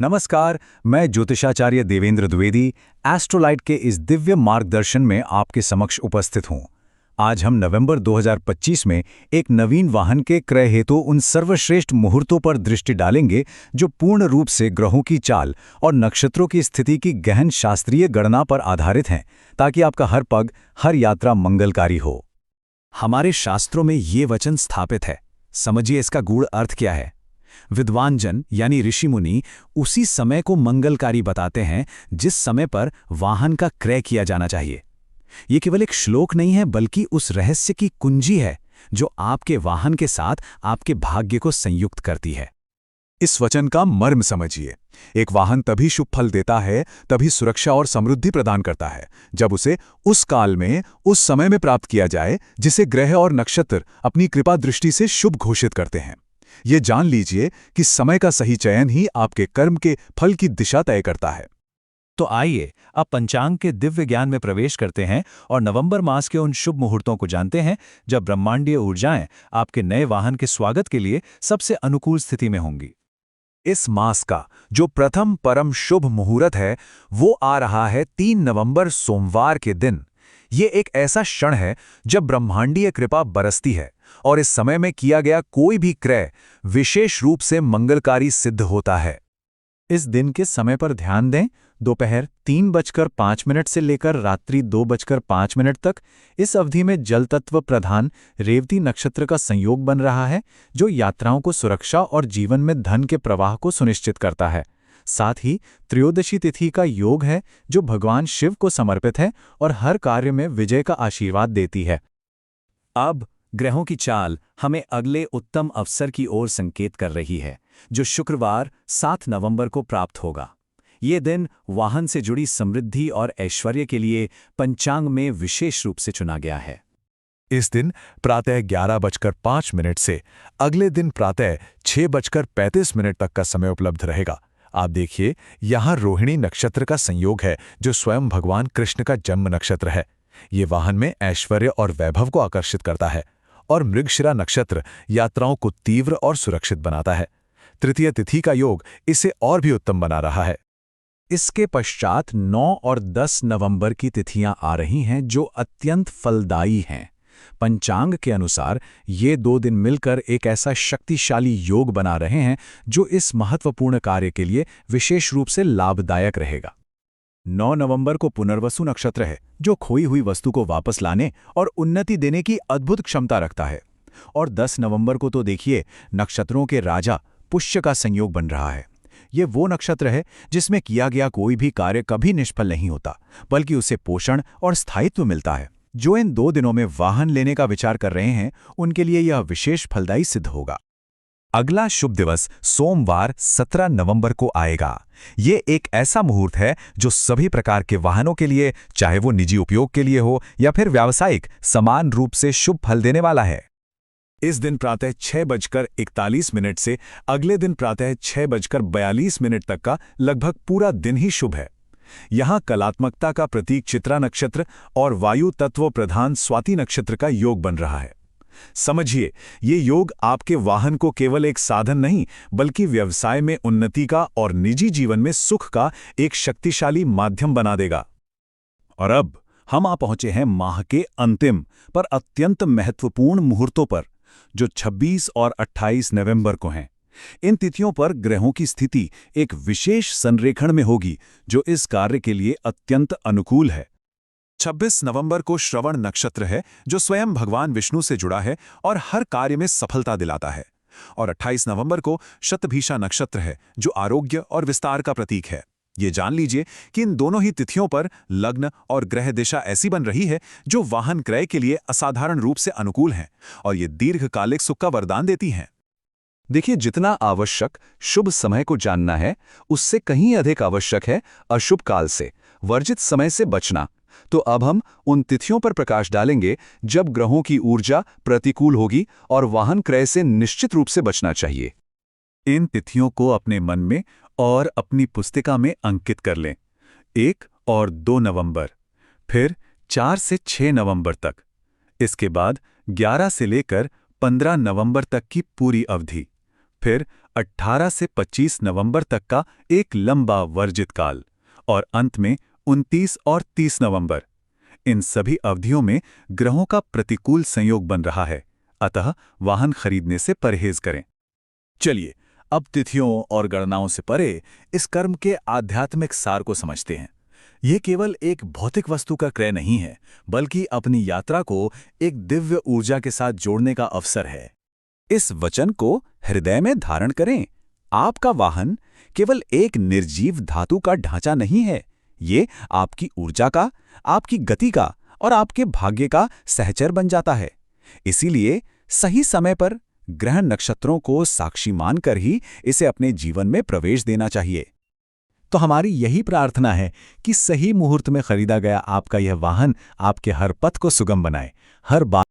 नमस्कार। मैं ज्योतिषाचार्य देवेंद्र द्विवेदी एस्ट्रोलाइट के इस दिव्य मार्गदर्शन में आपके समक्ष उपस्थित हूं। आज हम नवंबर 2025 में एक नवीन वाहन के क्रय हेतु उन सर्वश्रेष्ठ मुहूर्तों पर दृष्टि डालेंगे जो पूर्ण रूप से ग्रहों की चाल और नक्षत्रों की स्थिति की गहन शास्त्रीय गणना पर आधारित हैं, ताकि आपका हर पग, हर यात्रा मंगलकारी हो। हमारे शास्त्रों में ये वचन स्थापित है। समझिए इसका गूढ़ अर्थ क्या है। विद्वान जन यानी ऋषि मुनि उसी समय को मंगलकारी बताते हैं जिस समय पर वाहन का क्रय किया जाना चाहिए। ये केवल एक श्लोक नहीं है, बल्कि उस रहस्य की कुंजी है जो आपके वाहन के साथ आपके भाग्य को संयुक्त करती है। इस वचन का मर्म समझिए। एक वाहन तभी शुभ फल देता है, तभी सुरक्षा और समृद्धि प्रदान करता है, जब उसे उस काल में, उस समय में प्राप्त किया जाए जिसे ग्रह और नक्षत्र अपनी कृपा दृष्टि से शुभ घोषित करते हैं। ये जान लीजिए कि समय का सही चयन ही आपके कर्म के फल की दिशा तय करता है। तो आइए अब पंचांग के दिव्य ज्ञान में प्रवेश करते हैं और नवंबर मास के उन शुभ मुहूर्तों को जानते हैं जब ब्रह्मांडीय ऊर्जाएं आपके नए वाहन के स्वागत के लिए सबसे अनुकूल स्थिति में होंगी। इस मास का जो प्रथम परम शुभ मुहूर्त है वो आ रहा है 3 नवंबर सोमवार के दिन। ये एक ऐसा क्षण है जब ब्रह्मांडीय कृपा बरसती है और इस समय में किया गया कोई भी क्रय विशेष रूप से मंगलकारी सिद्ध होता है। इस दिन के समय पर ध्यान दें। दोपहर 3:05 से लेकर रात्रि 2:05 तक इस अवधि में जल तत्व प्रधान रेवती नक्षत्र का संयोग बन रहा है, जो यात्राओं को सुरक्षा और जीवन में धन के प्रवाह को सुनिश्चित करता है। साथ ही त्रयोदशी तिथि का योग है, जो भगवान शिव को समर्पित है और हर कार्य में विजय का आशीर्वाद देती है। अब ग्रहों की चाल हमें अगले उत्तम अवसर की ओर संकेत कर रही है, जो शुक्रवार 7 नवंबर को प्राप्त होगा। ये दिन वाहन से जुड़ी समृद्धि और ऐश्वर्य के लिए पंचांग में विशेष रूप से चुना गया है। इस दिन प्रातः 11:05 से अगले दिन प्रातः 6:35 तक का समय उपलब्ध रहेगा। आप देखिए, यहाँ रोहिणी नक्षत्र का संयोग है, जो स्वयं भगवान कृष्ण का जन्म नक्षत्र है। ये वाहन में ऐश्वर्य और वैभव को आकर्षित करता है, और मृगशिरा नक्षत्र यात्राओं को तीव्र और सुरक्षित बनाता है। तृतीय तिथि का योग इसे और भी उत्तम बना रहा है। इसके पश्चात 9 और 10 नवंबर की तिथियां आ रही हैं, जो अत्यंत फलदायी हैं। पंचांग के अनुसार ये 2 दिन मिलकर एक ऐसा शक्तिशाली योग बना रहे हैं जो इस महत्वपूर्ण कार्य के लिए विशेष रूप से लाभदायक रहेगा। 9 नवंबर को पुनर्वसु नक्षत्र है, जो खोई हुई वस्तु को वापस लाने और उन्नति देने की अद्भुत क्षमता रखता है। और 10 नवंबर को तो देखिए, नक्षत्रों के राजा पुष्य का संयोग बन रहा है। ये वो नक्षत्र है जिसमें किया गया कोई भी कार्य कभी निष्फल नहीं होता, बल्कि उसे पोषण और स्थायित्व मिलता है। जो इन 2 दिनों में वाहन लेने का विचार कर रहे हैं, उनके लिए यह विशेष फलदायी सिद्ध होगा। अगला शुभ दिवस सोमवार 17 नवंबर को आएगा। ये एक ऐसा मुहूर्त है जो सभी प्रकार के वाहनों के लिए, चाहे वो निजी उपयोग के लिए हो या फिर व्यावसायिक, समान रूप से शुभ फल देने वाला है। इस दिन प्रातः 6:41 से अगले दिन प्रातः 6:42 तक का लगभग पूरा दिन ही शुभ है। यहाँ कलात्मकता का प्रतीक चित्रा नक्षत्र और वायु तत्व प्रधान स्वाति नक्षत्र का योग बन रहा है। समझिए, ये योग आपके वाहन को केवल एक साधन नहीं, बल्कि व्यवसाय में उन्नति का और निजी जीवन में सुख का एक शक्तिशाली माध्यम बना देगा। और अब हम आ पहुंचे हैं माह के अंतिम पर अत्यंत महत्वपूर्ण मुहूर्तों पर, जो 26 और 28 नवंबर को हैं। इन तिथियों पर ग्रहों की स्थिति एक विशेष संरेखण में होगी, जो इस कार्य के लिए अत्यंत अनुकूल है। 26 नवंबर को श्रवण नक्षत्र है, जो स्वयं भगवान विष्णु से जुड़ा है और हर कार्य में सफलता दिलाता है। और 28 नवंबर को शतभिषा नक्षत्र है, जो आरोग्य और विस्तार का प्रतीक है। ये जान लीजिए कि इन दोनों ही तिथियों पर लग्न और ग्रह दिशा ऐसी बन रही है जो वाहन क्रय के लिए असाधारण रूप से अनुकूल हैं, और ये दीर्घकालिक सुख का वरदान देती हैं। देखिए, जितना आवश्यक शुभ समय को जानना है, उससे कहीं अधिक आवश्यक है अशुभ काल से, वर्जित समय से बचना। तो अब हम उन तिथियों पर प्रकाश डालेंगे जब ग्रहों की ऊर्जा प्रतिकूल होगी और वाहन क्रय से निश्चित रूप से बचना चाहिए। इन तिथियों को अपने मन में और अपनी पुस्तिका में अंकित कर लें। 1 और 2 नवंबर, फिर 4 से 6 नवंबर तक, इसके बाद 11 से लेकर 15 नवंबर तक की पूरी अवधि, फिर 18 से 25 नवंबर तक का एक लंबा वर्जित काल और अंत में 29 और 30 नवंबर। इन सभी अवधियों में ग्रहों का प्रतिकूल संयोग बन रहा है, अतः वाहन खरीदने से परहेज करें। चलिए अब तिथियों और गणनाओं से परे इस कर्म के आध्यात्मिक सार को समझते हैं। यह केवल एक भौतिक वस्तु का क्रय नहीं है, बल्कि अपनी यात्रा को एक दिव्य ऊर्जा के साथ जोड़ने का अवसर है। इस वचन को हृदय में धारण करें। आपका वाहन केवल एक निर्जीव धातु का ढांचा नहीं है, ये आपकी ऊर्जा का, आपकी गति का और आपके भाग्य का सहचर बन जाता है। इसीलिए सही समय पर ग्रह नक्षत्रों को साक्षी मानकर ही इसे अपने जीवन में प्रवेश देना चाहिए। तो हमारी यही प्रार्थना है कि सही मुहूर्त में खरीदा गया आपका यह वाहन आपके हर पथ को सुगम बनाए, हर बात